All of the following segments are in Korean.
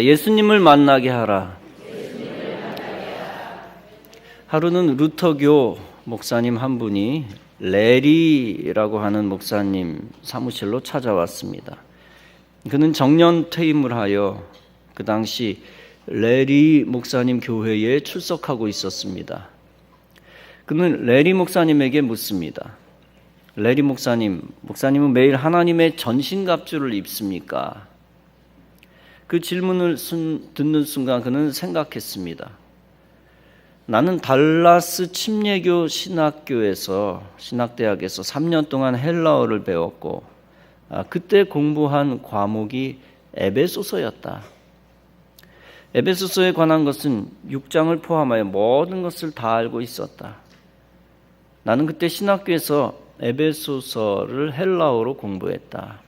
예수님을 만나게 하라. 하루는 루터교 목사님 한 분이 레리라고 하는 목사님 사무실로 찾아왔습니다. 그는 정년 퇴임을 하여 그 당시 레리 목사님 교회에 출석하고 있었습니다. 그는 레리 목사님에게 묻습니다. 레리 목사님은 매일 하나님의 전신갑주를 입습니까? 그 질문을 듣는 순간 그는 생각했습니다. 나는 달라스 침례교 신학대학에서 3년 동안 헬라어를 배웠고 그때 공부한 과목이 에베소서였다. 에베소서에 관한 것은 6장을 포함하여 모든 것을 다 알고 있었다. 나는 그때 신학교에서 에베소서를 헬라어로 공부했다.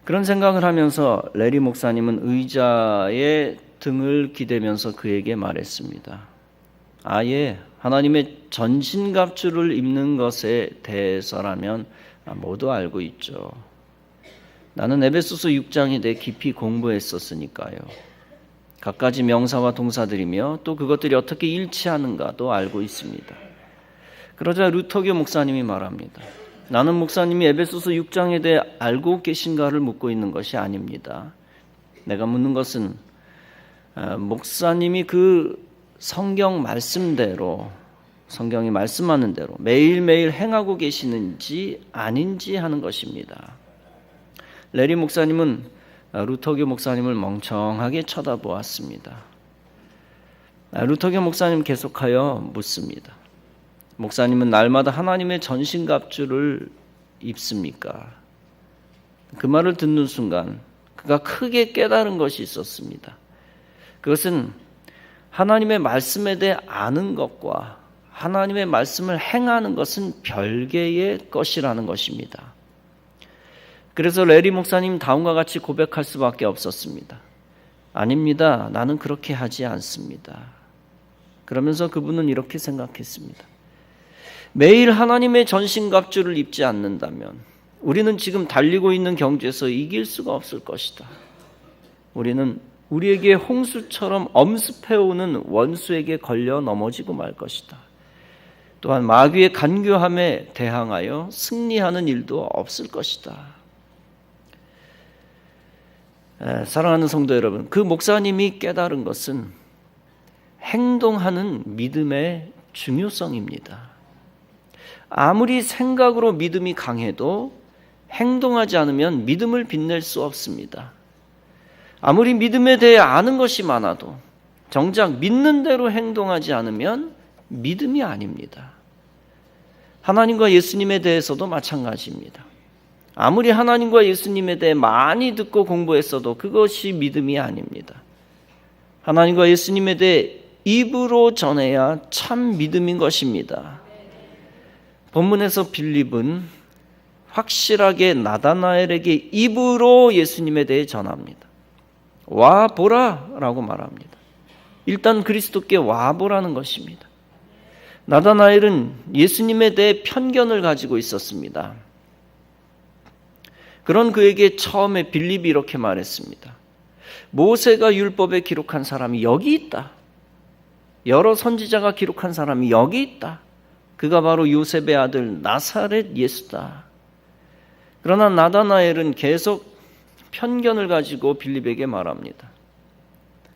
그런 생각을 하면서 레리 목사님은 의자에 등을 기대면서 그에게 말했습니다. 아예 하나님의 전신갑주를 입는 것에 대해서라면 모두 알고 있죠. 나는 에베소서 6장에 대해 깊이 공부했었으니까요. 갖가지 명사와 동사들이며 또 그것들이 어떻게 일치하는가도 알고 있습니다. 그러자 루터교 목사님이 말합니다. 나는 목사님이 에베소서 6장에 대해 알고 계신가를 묻고 있는 것이 아닙니다. 내가 묻는 것은 목사님이 그 성경 말씀대로, 성경이 말씀하는 대로 매일매일 행하고 계시는지 아닌지 하는 것입니다. 레리 목사님은 루터교 목사님을 멍청하게 쳐다보았습니다. 루터교 목사님 계속하여 묻습니다. 목사님은 날마다 하나님의 전신갑주를 입습니까? 그 말을 듣는 순간 그가 크게 깨달은 것이 있었습니다. 그것은 하나님의 말씀에 대해 아는 것과 하나님의 말씀을 행하는 것은 별개의 것이라는 것입니다. 그래서 레리 목사님 다음과 같이 고백할 수밖에 없었습니다. 아닙니다. 나는 그렇게 하지 않습니다. 그러면서 그분은 이렇게 생각했습니다. 매일 하나님의 전신갑주를 입지 않는다면 우리는 지금 달리고 있는 경주에서 이길 수가 없을 것이다. 우리는 우리에게 홍수처럼 엄습해오는 원수에게 걸려 넘어지고 말 것이다. 또한 마귀의 간교함에 대항하여 승리하는 일도 없을 것이다. 사랑하는 성도 여러분, 그 목사님이 깨달은 것은 행동하는 믿음의 중요성입니다. 아무리 생각으로 믿음이 강해도 행동하지 않으면 믿음을 빛낼 수 없습니다. 아무리 믿음에 대해 아는 것이 많아도 정작 믿는 대로 행동하지 않으면 믿음이 아닙니다. 하나님과 예수님에 대해서도 마찬가지입니다. 아무리 하나님과 예수님에 대해 많이 듣고 공부했어도 그것이 믿음이 아닙니다. 하나님과 예수님에 대해 입으로 전해야 참 믿음인 것입니다. 본문에서 빌립은 확실하게 나다나엘에게 입으로 예수님에 대해 전합니다. 와 보라 라고 말합니다. 일단 그리스도께 와 보라는 것입니다. 나다나엘은 예수님에 대해 편견을 가지고 있었습니다. 그런 그에게 처음에 빌립이 이렇게 말했습니다. 모세가 율법에 기록한 사람이 여기 있다. 여러 선지자가 기록한 사람이 여기 있다. 그가 바로 요셉의 아들 나사렛 예수다. 그러나 나다나엘은 계속 편견을 가지고 빌립에게 말합니다.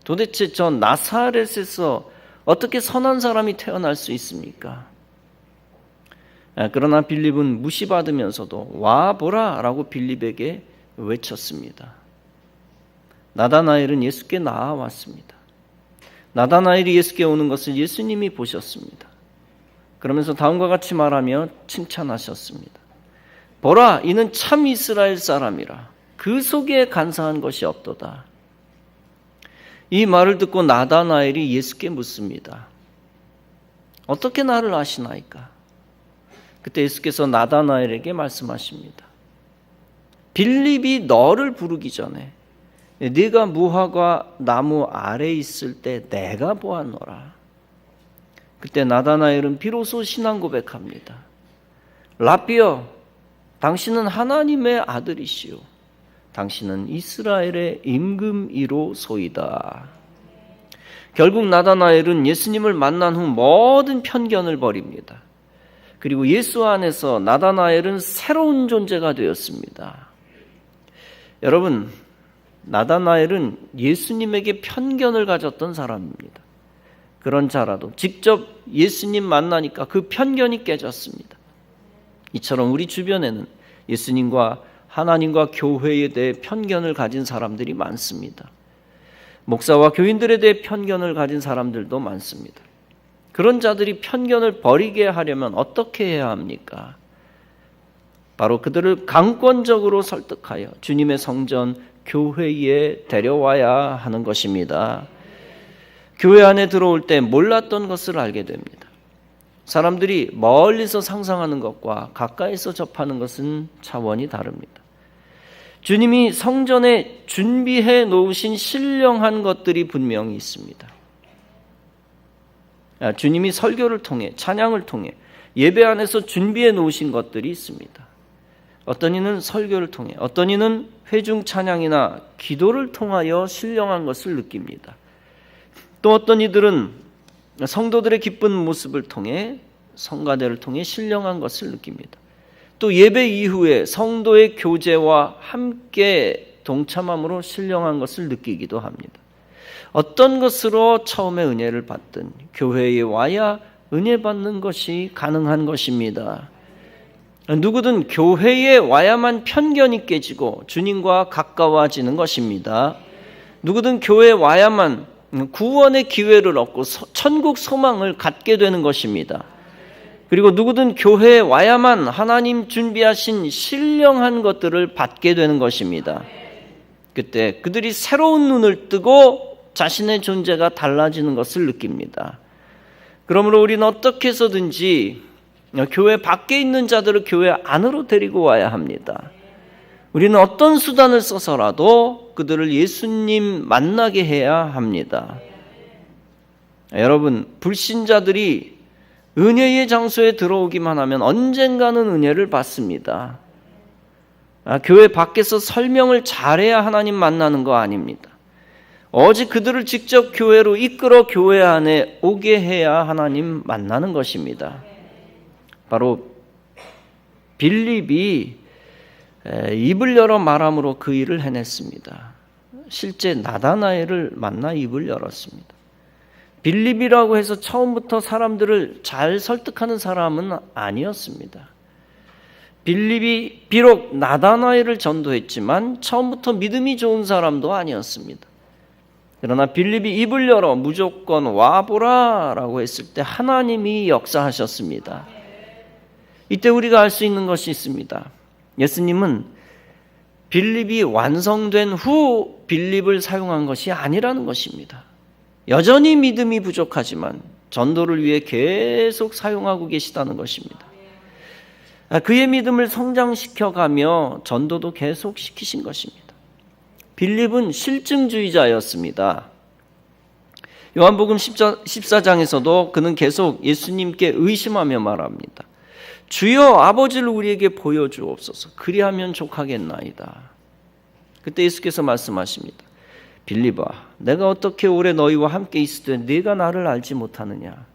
도대체 저 나사렛에서 어떻게 선한 사람이 태어날 수 있습니까? 그러나 빌립은 무시받으면서도 와 보라 라고 빌립에게 외쳤습니다. 나다나엘은 예수께 나아왔습니다. 나다나엘이 예수께 오는 것을 예수님이 보셨습니다. 그러면서 다음과 같이 말하며 칭찬하셨습니다. 보라, 이는 참 이스라엘 사람이라. 그 속에 간사한 것이 없도다. 이 말을 듣고 나다나엘이 예수께 묻습니다. 어떻게 나를 아시나이까? 그때 예수께서 나다나엘에게 말씀하십니다. 빌립이 너를 부르기 전에 네가 무화과 나무 아래 있을 때 내가 보았노라. 그때 나다나엘은 비로소 신앙 고백합니다. 라비여, 당신은 하나님의 아들이시오. 당신은 이스라엘의 임금이로소이다. 결국 나다나엘은 예수님을 만난 후 모든 편견을 버립니다. 그리고 예수 안에서 나다나엘은 새로운 존재가 되었습니다. 여러분, 나다나엘은 예수님에게 편견을 가졌던 사람입니다. 그런 자라도 직접 예수님 만나니까 그 편견이 깨졌습니다. 이처럼 우리 주변에는 예수님과 하나님과 교회에 대해 편견을 가진 사람들이 많습니다. 목사와 교인들에 대해 편견을 가진 사람들도 많습니다. 그런 자들이 편견을 버리게 하려면 어떻게 해야 합니까? 바로 그들을 강권적으로 설득하여 주님의 성전 교회에 데려와야 하는 것입니다. 교회 안에 들어올 때 몰랐던 것을 알게 됩니다. 사람들이 멀리서 상상하는 것과 가까이서 접하는 것은 차원이 다릅니다. 주님이 성전에 준비해 놓으신 신령한 것들이 분명히 있습니다. 주님이 설교를 통해, 찬양을 통해 예배 안에서 준비해 놓으신 것들이 있습니다. 어떤 이는 설교를 통해, 어떤 이는 회중 찬양이나 기도를 통하여 신령한 것을 느낍니다. 또 어떤 이들은 성도들의 기쁜 모습을 통해, 성가대를 통해 신령한 것을 느낍니다. 또 예배 이후에 성도의 교제와 함께 동참함으로 신령한 것을 느끼기도 합니다. 어떤 것으로 처음에 은혜를 받든 교회에 와야 은혜 받는 것이 가능한 것입니다. 누구든 교회에 와야만 편견이 깨지고 주님과 가까워지는 것입니다. 누구든 교회에 와야만 구원의 기회를 얻고 천국 소망을 갖게 되는 것입니다. 그리고 누구든 교회에 와야만 하나님 준비하신 신령한 것들을 받게 되는 것입니다. 그때 그들이 새로운 눈을 뜨고 자신의 존재가 달라지는 것을 느낍니다. 그러므로 우리는 어떻게 해서든지 교회 밖에 있는 자들을 교회 안으로 데리고 와야 합니다. 우리는 어떤 수단을 써서라도 그들을 예수님 만나게 해야 합니다. 여러분, 불신자들이 은혜의 장소에 들어오기만 하면 언젠가는 은혜를 받습니다. 교회 밖에서 설명을 잘해야 하나님 만나는 거 아닙니다. 오직 그들을 직접 교회로 이끌어 교회 안에 오게 해야 하나님 만나는 것입니다. 바로 빌립이 입을 열어 말함으로 그 일을 해냈습니다. 실제 나다나엘을 만나 입을 열었습니다. 빌립이라고 해서 처음부터 사람들을 잘 설득하는 사람은 아니었습니다. 빌립이 비록 나다나엘을 전도했지만 처음부터 믿음이 좋은 사람도 아니었습니다. 그러나 빌립이 입을 열어 무조건 와보라 라고 했을 때 하나님이 역사하셨습니다. 이때 우리가 알 수 있는 것이 있습니다. 예수님은 빌립이 완성된 후 빌립을 사용한 것이 아니라는 것입니다. 여전히 믿음이 부족하지만 전도를 위해 계속 사용하고 계시다는 것입니다. 그의 믿음을 성장시켜가며 전도도 계속 시키신 것입니다. 빌립은 실증주의자였습니다. 요한복음 14장에서도 그는 계속 예수님께 의심하며 말합니다. 주여, 아버지를 우리에게 보여주옵소서. 그리하면 족하겠나이다. 그때 예수께서 말씀하십니다. 빌립아, 내가 어떻게 오래 너희와 함께 있을 때 네가 나를 알지 못하느냐?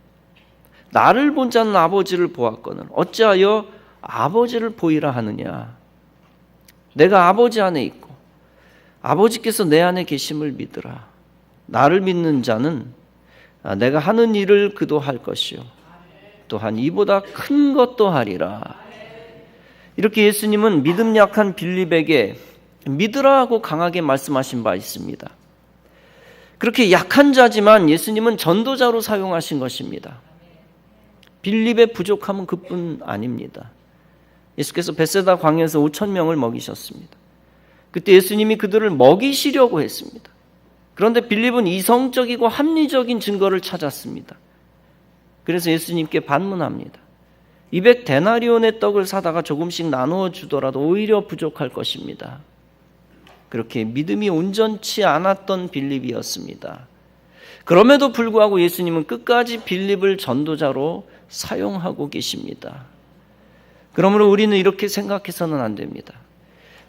나를 본 자는 아버지를 보았거늘 어찌하여 아버지를 보이라 하느냐? 내가 아버지 안에 있고 아버지께서 내 안에 계심을 믿으라. 나를 믿는 자는 내가 하는 일을 그도 할 것이요 또한 이보다 큰 것도 하리라. 이렇게 예수님은 믿음 약한 빌립에게 믿으라 하고 강하게 말씀하신 바 있습니다. 그렇게 약한 자지만 예수님은 전도자로 사용하신 것입니다. 빌립의 부족함은 그뿐 아닙니다. 예수께서 벳세다 광야에서 5,000명을 먹이셨습니다. 그때 예수님이 그들을 먹이시려고 했습니다. 그런데 빌립은 이성적이고 합리적인 증거를 찾았습니다. 그래서 예수님께 반문합니다. 200데나리온의 떡을 사다가 조금씩 나누어 주더라도 오히려 부족할 것입니다. 그렇게 믿음이 온전치 않았던 빌립이었습니다. 그럼에도 불구하고 예수님은 끝까지 빌립을 전도자로 사용하고 계십니다. 그러므로 우리는 이렇게 생각해서는 안 됩니다.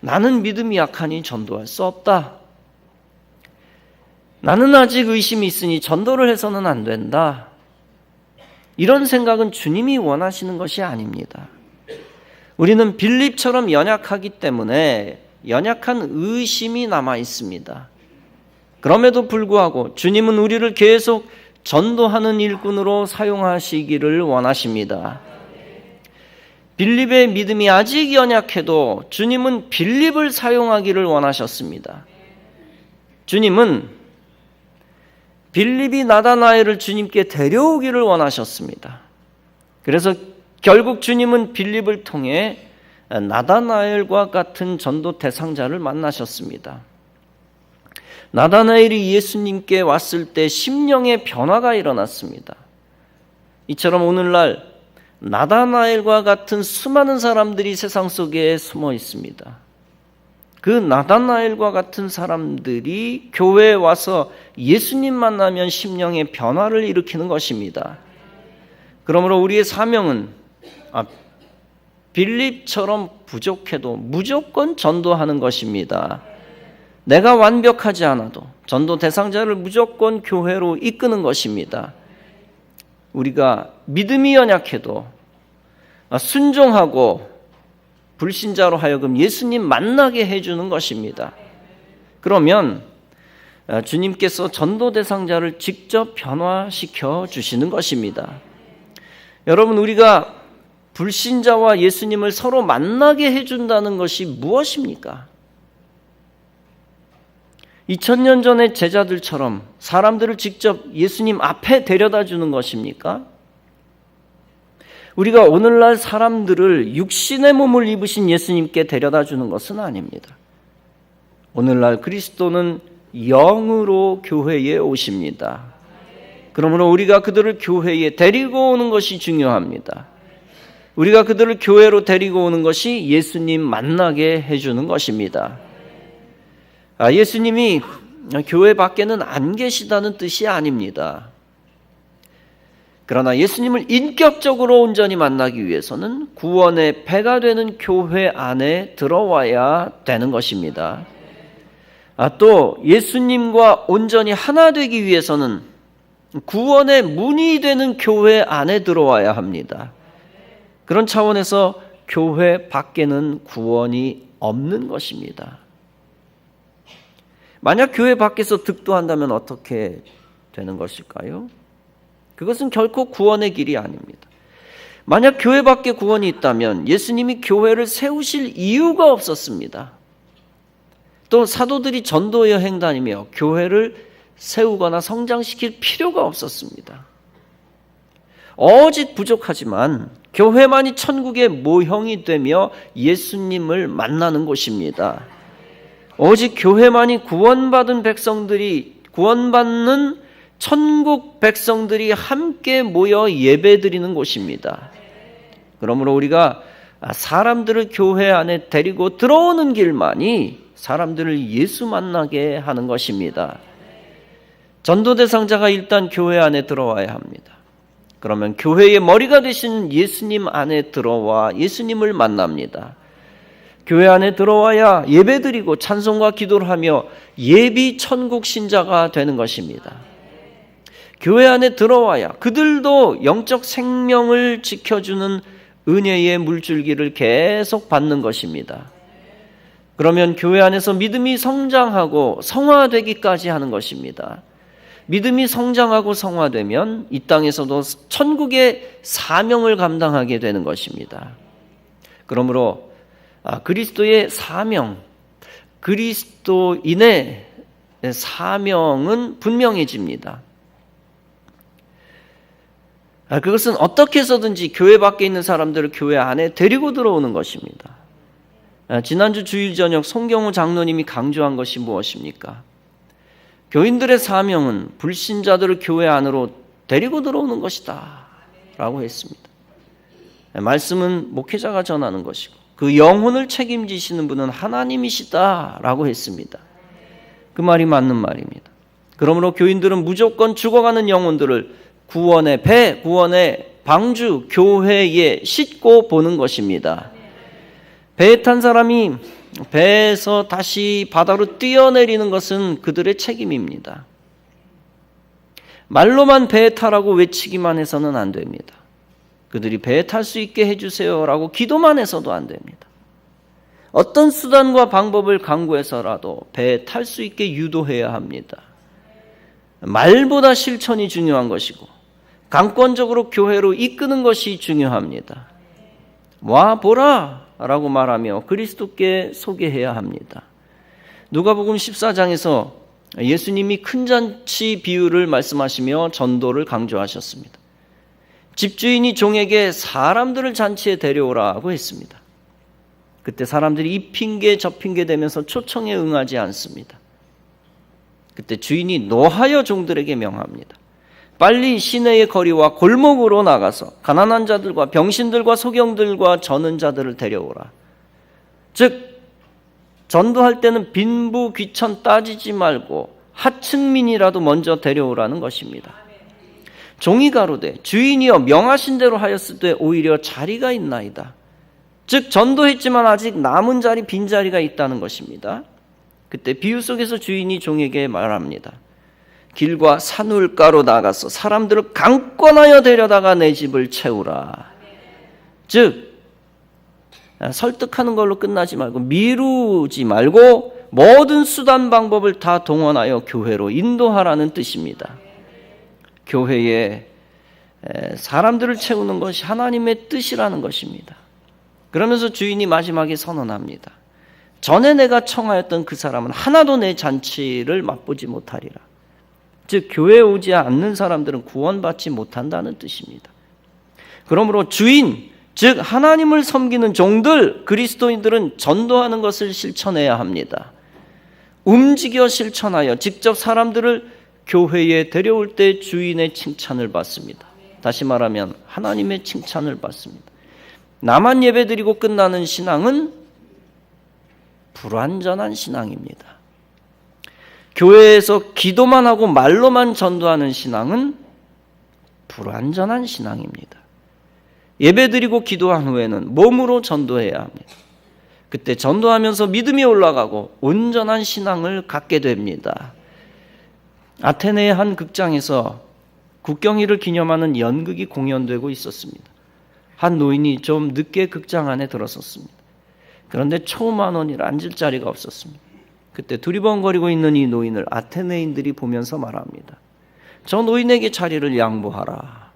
나는 믿음이 약하니 전도할 수 없다. 나는 아직 의심이 있으니 전도를 해서는 안 된다. 이런 생각은 주님이 원하시는 것이 아닙니다. 우리는 빌립처럼 연약하기 때문에 연약한 의심이 남아 있습니다. 그럼에도 불구하고 주님은 우리를 계속 전도하는 일꾼으로 사용하시기를 원하십니다. 빌립의 믿음이 아직 연약해도 주님은 빌립을 사용하기를 원하셨습니다. 주님은 빌립이 나다나엘을 주님께 데려오기를 원하셨습니다. 그래서 결국 주님은 빌립을 통해 나다나엘과 같은 전도 대상자를 만나셨습니다. 나다나엘이 예수님께 왔을 때 심령의 변화가 일어났습니다. 이처럼 오늘날 나다나엘과 같은 수많은 사람들이 세상 속에 숨어 있습니다. 그 나다나엘과 같은 사람들이 교회에 와서 예수님 만나면 심령의 변화를 일으키는 것입니다. 그러므로 우리의 사명은 빌립처럼 부족해도 무조건 전도하는 것입니다. 내가 완벽하지 않아도 전도 대상자를 무조건 교회로 이끄는 것입니다. 우리가 믿음이 연약해도 순종하고 불신자로 하여금 예수님 만나게 해주는 것입니다. 그러면 주님께서 전도 대상자를 직접 변화시켜 주시는 것입니다. 여러분, 우리가 불신자와 예수님을 서로 만나게 해준다는 것이 무엇입니까? 2000년 전의 제자들처럼 사람들을 직접 예수님 앞에 데려다 주는 것입니까? 우리가 오늘날 사람들을 육신의 몸을 입으신 예수님께 데려다 주는 것은 아닙니다. 오늘날 그리스도는 영으로 교회에 오십니다. 그러므로 우리가 그들을 교회에 데리고 오는 것이 중요합니다. 우리가 그들을 교회로 데리고 오는 것이 예수님 만나게 해주는 것입니다. 예수님이 교회 밖에는 안 계시다는 뜻이 아닙니다. 그러나 예수님을 인격적으로 온전히 만나기 위해서는 구원의 배가 되는 교회 안에 들어와야 되는 것입니다. 또 예수님과 온전히 하나 되기 위해서는 구원의 문이 되는 교회 안에 들어와야 합니다. 그런 차원에서 교회 밖에는 구원이 없는 것입니다. 만약 교회 밖에서 득도한다면 어떻게 되는 것일까요? 그것은 결코 구원의 길이 아닙니다. 만약 교회 밖에 구원이 있다면 예수님이 교회를 세우실 이유가 없었습니다. 또 사도들이 전도 여행 다니며 교회를 세우거나 성장시킬 필요가 없었습니다. 오직 부족하지만 교회만이 천국의 모형이 되며 예수님을 만나는 곳입니다. 오직 교회만이 구원받은 구원받는 천국 백성들이 함께 모여 예배드리는 곳입니다. 그러므로 우리가 사람들을 교회 안에 데리고 들어오는 길만이 사람들을 예수 만나게 하는 것입니다. 전도 대상자가 일단 교회 안에 들어와야 합니다. 그러면 교회의 머리가 되신 예수님 안에 들어와 예수님을 만납니다. 교회 안에 들어와야 예배드리고 찬송과 기도를 하며 예비 천국 신자가 되는 것입니다. 교회 안에 들어와야 그들도 영적 생명을 지켜주는 은혜의 물줄기를 계속 받는 것입니다. 그러면 교회 안에서 믿음이 성장하고 성화되기까지 하는 것입니다. 믿음이 성장하고 성화되면 이 땅에서도 천국의 사명을 감당하게 되는 것입니다. 그러므로 그리스도의 사명, 그리스도인의 사명은 분명해집니다. 그것은 어떻게 해서든지 교회 밖에 있는 사람들을 교회 안에 데리고 들어오는 것입니다. 지난주 주일 저녁 송경호 장로님이 강조한 것이 무엇입니까? 교인들의 사명은 불신자들을 교회 안으로 데리고 들어오는 것이다 라고 했습니다. 말씀은 목회자가 전하는 것이고 그 영혼을 책임지시는 분은 하나님이시다 라고 했습니다. 그 말이 맞는 말입니다. 그러므로 교인들은 무조건 죽어가는 영혼들을 구원의 배, 구원의 방주, 교회에 싣고 보는 것입니다. 배에 탄 사람이 배에서 다시 바다로 뛰어내리는 것은 그들의 책임입니다. 말로만 배에 타라고 외치기만 해서는 안 됩니다. 그들이 배에 탈 수 있게 해주세요라고 기도만 해서도 안 됩니다. 어떤 수단과 방법을 강구해서라도 배에 탈 수 있게 유도해야 합니다. 말보다 실천이 중요한 것이고 강권적으로 교회로 이끄는 것이 중요합니다. 와 보라 라고 말하며 그리스도께 소개해야 합니다. 누가복음 14장에서 예수님이 큰 잔치 비유를 말씀하시며 전도를 강조하셨습니다. 집주인이 종에게 사람들을 잔치에 데려오라고 했습니다. 그때 사람들이 이 핑계 저 핑계 대면서 초청에 응하지 않습니다. 그때 주인이 노하여 종들에게 명합니다. 빨리 시내의 거리와 골목으로 나가서 가난한 자들과 병신들과 소경들과 저는 자들을 데려오라. 즉 전도할 때는 빈부 귀천 따지지 말고 하층민이라도 먼저 데려오라는 것입니다. 종이 가로되 주인이여 명하신 대로 하였으되 오히려 자리가 있나이다. 즉 전도했지만 아직 남은 자리 빈자리가 있다는 것입니다. 그때 비유 속에서 주인이 종에게 말합니다. 길과 산울가로 나가서 사람들을 강권하여 데려다가 내 집을 채우라. 즉 설득하는 걸로 끝나지 말고 미루지 말고 모든 수단 방법을 다 동원하여 교회로 인도하라는 뜻입니다. 교회에 사람들을 채우는 것이 하나님의 뜻이라는 것입니다. 그러면서 주인이 마지막에 선언합니다. 전에 내가 청하였던 그 사람은 하나도 내 잔치를 맛보지 못하리라. 즉 교회에 오지 않는 사람들은 구원받지 못한다는 뜻입니다. 그러므로 주인, 즉 하나님을 섬기는 종들, 그리스도인들은 전도하는 것을 실천해야 합니다. 움직여 실천하여 직접 사람들을 교회에 데려올 때 주인의 칭찬을 받습니다. 다시 말하면 하나님의 칭찬을 받습니다. 나만 예배드리고 끝나는 신앙은 불완전한 신앙입니다. 교회에서 기도만 하고 말로만 전도하는 신앙은 불완전한 신앙입니다. 예배드리고 기도한 후에는 몸으로 전도해야 합니다. 그때 전도하면서 믿음이 올라가고 온전한 신앙을 갖게 됩니다. 아테네의 한 극장에서 국경일을 기념하는 연극이 공연되고 있었습니다. 한 노인이 좀 늦게 극장 안에 들어섰습니다. 그런데 초만원이라 앉을 자리가 없었습니다. 그때 두리번거리고 있는 이 노인을 아테네인들이 보면서 말합니다. 저 노인에게 자리를 양보하라.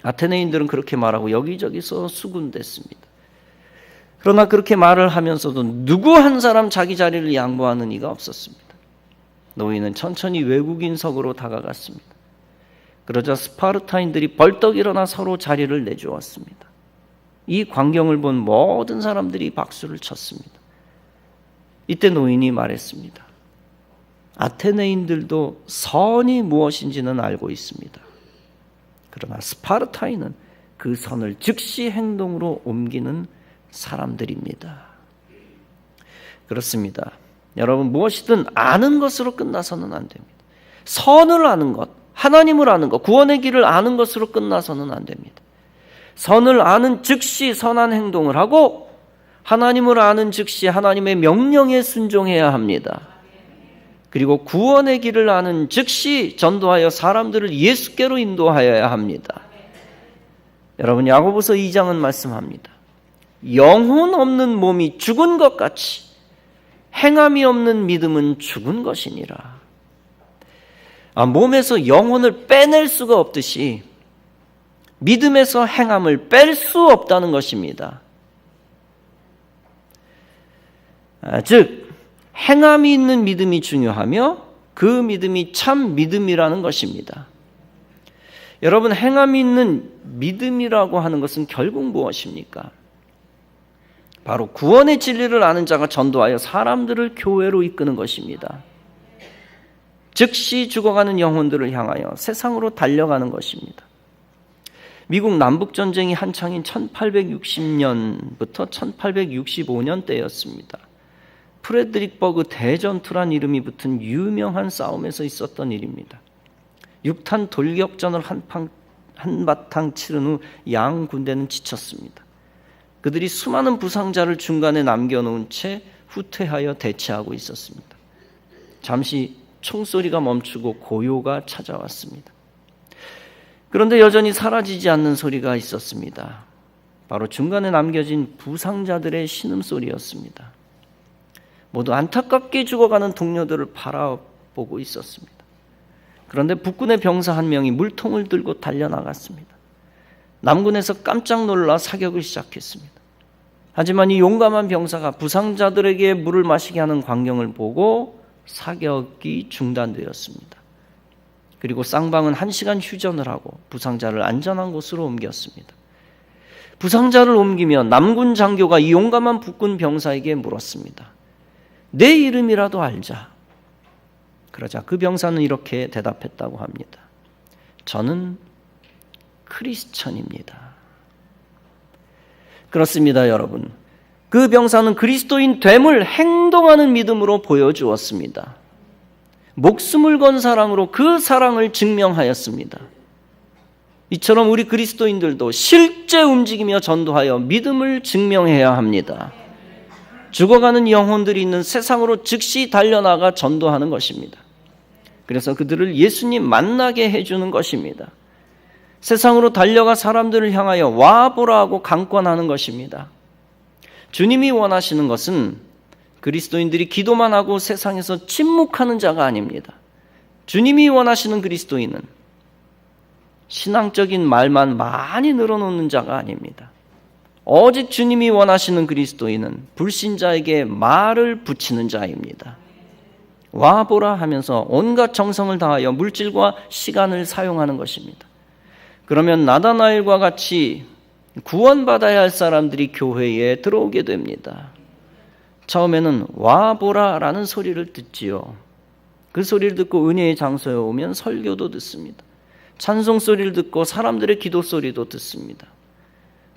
아테네인들은 그렇게 말하고 여기저기서 수군댔습니다. 그러나 그렇게 말을 하면서도 누구 한 사람 자기 자리를 양보하는 이가 없었습니다. 노인은 천천히 외국인석으로 다가갔습니다. 그러자 스파르타인들이 벌떡 일어나 서로 자리를 내주었습니다. 이 광경을 본 모든 사람들이 박수를 쳤습니다. 이때 노인이 말했습니다. 아테네인들도 선이 무엇인지는 알고 있습니다. 그러나 스파르타인은 그 선을 즉시 행동으로 옮기는 사람들입니다. 그렇습니다. 여러분 무엇이든 아는 것으로 끝나서는 안 됩니다. 선을 아는 것, 하나님을 아는 것, 구원의 길을 아는 것으로 끝나서는 안 됩니다. 선을 아는 즉시 선한 행동을 하고 하나님을 아는 즉시 하나님의 명령에 순종해야 합니다. 그리고 구원의 길을 아는 즉시 전도하여 사람들을 예수께로 인도하여야 합니다. 여러분 야고보서 2장은 말씀합니다. 영혼 없는 몸이 죽은 것 같이 행함이 없는 믿음은 죽은 것이니라. 몸에서 영혼을 빼낼 수가 없듯이 믿음에서 행함을 뺄 수 없다는 것입니다. 즉 행함이 있는 믿음이 중요하며 그 믿음이 참 믿음이라는 것입니다. 여러분 행함이 있는 믿음이라고 하는 것은 결국 무엇입니까? 바로 구원의 진리를 아는 자가 전도하여 사람들을 교회로 이끄는 것입니다. 즉시 죽어가는 영혼들을 향하여 세상으로 달려가는 것입니다. 미국 남북전쟁이 한창인 1860년부터 1865년 때였습니다. 프레드릭버그 대전투란 이름이 붙은 유명한 싸움에서 있었던 일입니다. 6탄 돌격전을 한바탕 치른 후 양 군대는 지쳤습니다. 그들이 수많은 부상자를 중간에 남겨놓은 채 후퇴하여 대치하고 있었습니다. 잠시 총소리가 멈추고 고요가 찾아왔습니다. 그런데 여전히 사라지지 않는 소리가 있었습니다. 바로 중간에 남겨진 부상자들의 신음소리였습니다. 모두 안타깝게 죽어가는 동료들을 바라보고 있었습니다. 그런데 북군의 병사 한 명이 물통을 들고 달려나갔습니다. 남군에서 깜짝 놀라 사격을 시작했습니다. 하지만 이 용감한 병사가 부상자들에게 물을 마시게 하는 광경을 보고 사격이 중단되었습니다. 그리고 쌍방은 1시간 휴전을 하고 부상자를 안전한 곳으로 옮겼습니다. 부상자를 옮기며 남군 장교가 이 용감한 북군 병사에게 물었습니다. 내 이름이라도 알자. 그러자 그 병사는 이렇게 대답했다고 합니다. 저는 크리스천입니다. 그렇습니다, 여러분. 그 병사는 그리스도인 됨을 행동하는 믿음으로 보여주었습니다. 목숨을 건 사랑으로 그 사랑을 증명하였습니다. 이처럼 우리 그리스도인들도 실제 움직이며 전도하여 믿음을 증명해야 합니다. 죽어가는 영혼들이 있는 세상으로 즉시 달려나가 전도하는 것입니다. 그래서 그들을 예수님 만나게 해주는 것입니다. 세상으로 달려가 사람들을 향하여 와보라 하고 강권하는 것입니다. 주님이 원하시는 것은 그리스도인들이 기도만 하고 세상에서 침묵하는 자가 아닙니다. 주님이 원하시는 그리스도인은 신앙적인 말만 많이 늘어놓는 자가 아닙니다. 오직 주님이 원하시는 그리스도인은 불신자에게 말을 붙이는 자입니다. 와보라 하면서 온갖 정성을 다하여 물질과 시간을 사용하는 것입니다. 그러면 나다나엘과 같이 구원받아야 할 사람들이 교회에 들어오게 됩니다. 처음에는 와보라라는 소리를 듣지요. 그 소리를 듣고 은혜의 장소에 오면 설교도 듣습니다. 찬송 소리를 듣고 사람들의 기도 소리도 듣습니다.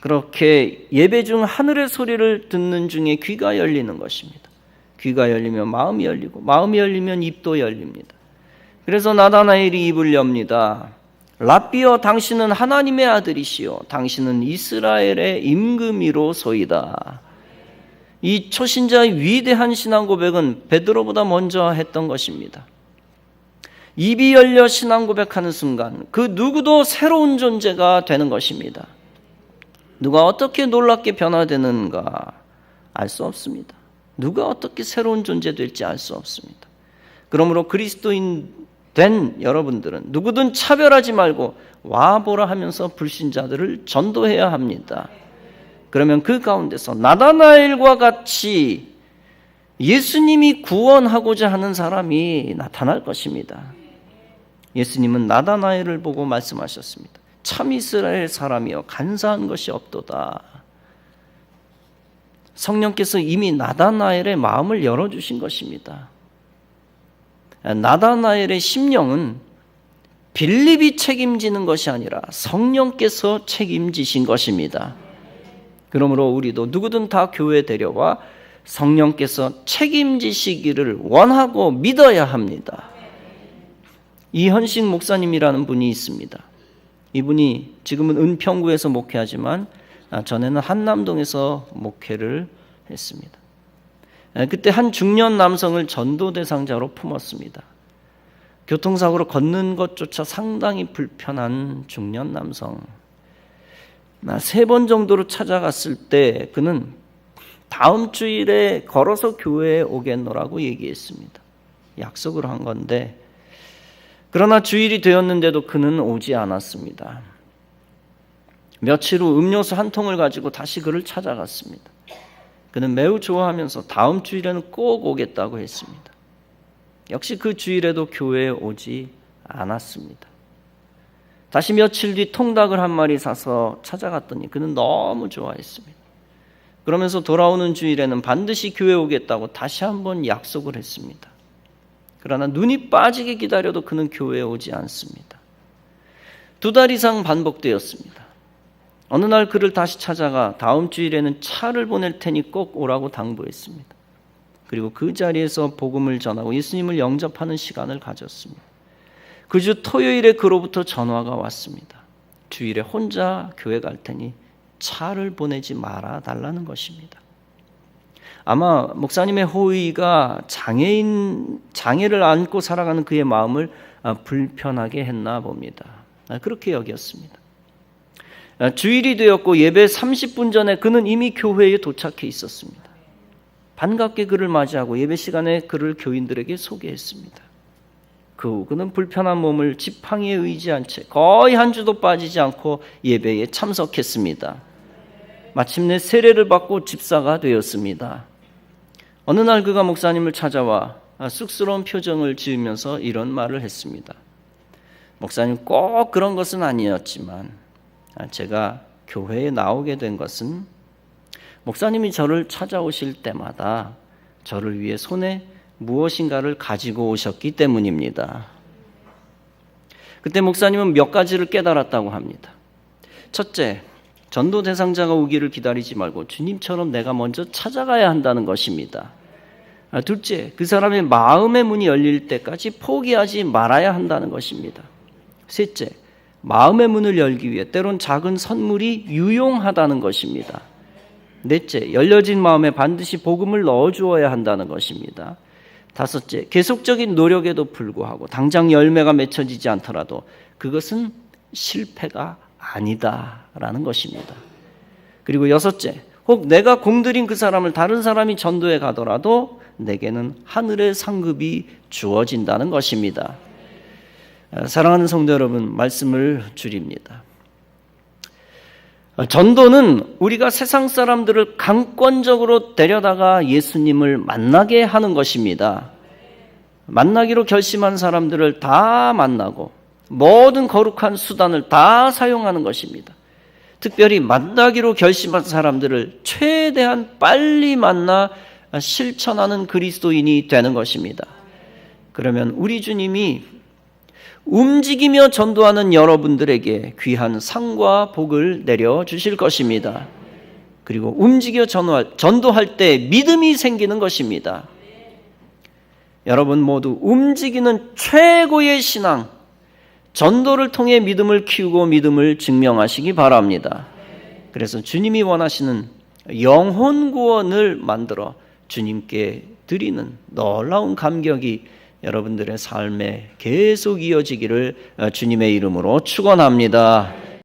그렇게 예배 중 하늘의 소리를 듣는 중에 귀가 열리는 것입니다. 귀가 열리면 마음이 열리고 마음이 열리면 입도 열립니다. 그래서 나다나엘이 입을 엽니다. 랍비여, 당신은 하나님의 아들이시요 당신은 이스라엘의 임금이로소이다. 이 초신자의 위대한 신앙 고백은 베드로보다 먼저 했던 것입니다. 입이 열려 신앙 고백하는 순간 그 누구도 새로운 존재가 되는 것입니다. 누가 어떻게 놀랍게 변화되는가 알 수 없습니다. 누가 어떻게 새로운 존재 될지 알 수 없습니다. 그러므로 그리스도인 된 여러분들은 누구든 차별하지 말고 와보라 하면서 불신자들을 전도해야 합니다. 그러면 그 가운데서 나다나엘과 같이 예수님이 구원하고자 하는 사람이 나타날 것입니다. 예수님은 나다나엘을 보고 말씀하셨습니다. 참 이스라엘 사람이여 간사한 것이 없도다. 성령께서 이미 나다나엘의 마음을 열어주신 것입니다. 나다나엘의 심령은 빌립이 책임지는 것이 아니라 성령께서 책임지신 것입니다. 그러므로 우리도 누구든 다 교회에 데려와 성령께서 책임지시기를 원하고 믿어야 합니다. 이현식 목사님이라는 분이 있습니다. 이분이 지금은 은평구에서 목회하지만 전에는 한남동에서 목회를 했습니다. 그때 한 중년 남성을 전도 대상자로 품었습니다. 교통사고로 걷는 것조차 상당히 불편한 중년 남성. 3번 정도로 찾아갔을 때 그는 다음 주일에 걸어서 교회에 오겠노라고 얘기했습니다. 약속을 한 건데 그러나 주일이 되었는데도 그는 오지 않았습니다. 며칠 후 음료수 한 통을 가지고 다시 그를 찾아갔습니다. 그는 매우 좋아하면서 다음 주일에는 꼭 오겠다고 했습니다. 역시 그 주일에도 교회에 오지 않았습니다. 다시 며칠 뒤 통닭을 한 마리 사서 찾아갔더니 그는 너무 좋아했습니다. 그러면서 돌아오는 주일에는 반드시 교회에 오겠다고 다시 한번 약속을 했습니다. 그러나 눈이 빠지게 기다려도 그는 교회에 오지 않습니다. 2달 이상 반복되었습니다. 어느 날 그를 다시 찾아가 다음 주일에는 차를 보낼 테니 꼭 오라고 당부했습니다. 그리고 그 자리에서 복음을 전하고 예수님을 영접하는 시간을 가졌습니다. 그 주 토요일에 그로부터 전화가 왔습니다. 주일에 혼자 교회 갈 테니 차를 보내지 말아 달라는 것입니다. 아마 목사님의 호의가 장애를 안고 살아가는 그의 마음을 불편하게 했나 봅니다. 그렇게 여겼습니다. 주일이 되었고 예배 30분 전에 그는 이미 교회에 도착해 있었습니다. 반갑게 그를 맞이하고 예배 시간에 그를 교인들에게 소개했습니다. 그 후 그는 불편한 몸을 지팡이에 의지한 채 거의 한 주도 빠지지 않고 예배에 참석했습니다. 마침내 세례를 받고 집사가 되었습니다. 어느 날 그가 목사님을 찾아와 쑥스러운 표정을 지으면서 이런 말을 했습니다. 목사님, 꼭 그런 것은 아니었지만 제가 교회에 나오게 된 것은 목사님이 저를 찾아오실 때마다 저를 위해 손에 무엇인가를 가지고 오셨기 때문입니다. 그때 목사님은 몇 가지를 깨달았다고 합니다. 첫째, 전도 대상자가 오기를 기다리지 말고 주님처럼 내가 먼저 찾아가야 한다는 것입니다. 둘째, 그 사람의 마음의 문이 열릴 때까지 포기하지 말아야 한다는 것입니다. 셋째, 마음의 문을 열기 위해 때론 작은 선물이 유용하다는 것입니다. 넷째, 열려진 마음에 반드시 복음을 넣어주어야 한다는 것입니다. 다섯째, 계속적인 노력에도 불구하고 당장 열매가 맺혀지지 않더라도 그것은 실패가 아니다라는 것입니다. 그리고 여섯째, 혹 내가 공들인 그 사람을 다른 사람이 전도해 가더라도 내게는 하늘의 상급이 주어진다는 것입니다. 사랑하는 성도 여러분, 말씀을 줄입니다. 전도는 우리가 세상 사람들을 강권적으로 데려다가 예수님을 만나게 하는 것입니다. 만나기로 결심한 사람들을 다 만나고 모든 거룩한 수단을 다 사용하는 것입니다. 특별히 만나기로 결심한 사람들을 최대한 빨리 만나 실천하는 그리스도인이 되는 것입니다. 그러면 우리 주님이 움직이며 전도하는 여러분들에게 귀한 상과 복을 내려주실 것입니다. 그리고 움직여 전도할 때 믿음이 생기는 것입니다. 여러분 모두 움직이는 최고의 신앙, 전도를 통해 믿음을 키우고 믿음을 증명하시기 바랍니다. 그래서 주님이 원하시는 영혼 구원을 만들어 주님께 드리는 놀라운 감격이 여러분들의 삶에 계속 이어지기를 주님의 이름으로 축원합니다.